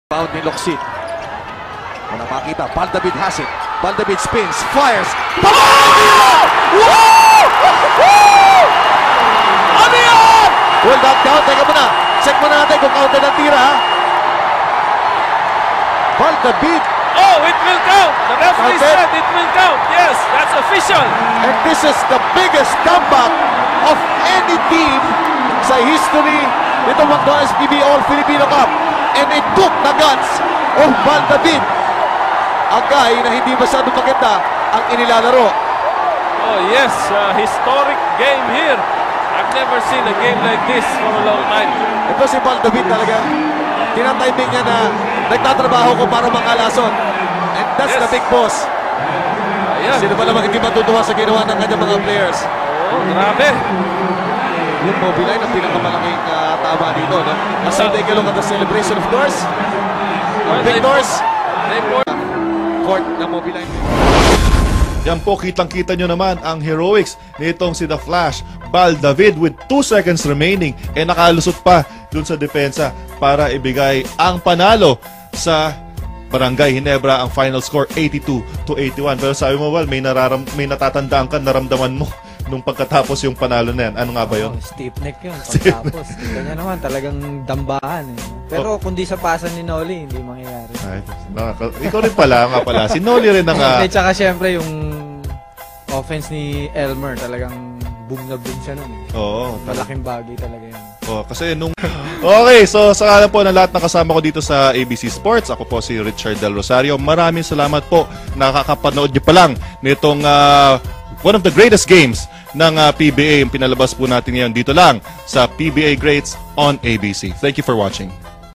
Bound ni Locsin. Wala makita. Baldavid has it. Baldavid spins, fires. Pabalik! Woo! Woo! Ano yan? Hold up down. Teka muna. Check muna natin kung counted ang tira. Baldavid. Oh, it will count. The referee said it will count. Yes, that's official. And this is the biggest comeback of any team sa history nito McDonald's PB All-Filipino Cup. And it took the guts of Baldavid. Ang guy na hindi masyadong maganda ang inilalaro. Oh yes, historic game here. I've never seen a game like this for a long time. Ito si Baldavid talaga. Tinatiming niya na nagtatrabaho ko para makalason. And that's the big boss. Sino ba naman hindi matutuwa sa ginawa ng kanyang mga players? Oh, grabe. Yung Mobileye ang pinakamalaking tama dito, no? As we take a look at the celebration, of course. Victors. Court ng Mobileye. Yan po, kitang-kita nyo naman ang heroics nitong si The Flash. Baldavid with 2 seconds remaining. Nakalusot pa dun sa depensa para ibigay ang panalo sa Barangay Ginebra. Ang final score 82-81. Pero sabi mo, Val, may natatandaan ka, naramdaman mo nung pagkatapos yung panalo na yan. Ano nga ba yun? Stiff neck yun pagkatapos. Kanya naman talagang dambahan. Pero kung di sa pasan ni Noli, hindi mangyayari. Ay, ikaw rin pala nga pala. Si Noli rin ang... Tsaka syempre yung offense ni Elmer, talagang boom na boom siya nun. Oo. Malaking bagay talaga yun. Oh, kasi nung... Okay, so sa kanan po ng lahat ng kasama ko dito sa ABC Sports, ako po si Richard Del Rosario. Maraming salamat po. Nakakapanood niyo pa lang nitong one of the greatest games ng PBA. Yung pinalabas po natin ngayon dito lang sa PBA Greats on ABC. Thank you for watching.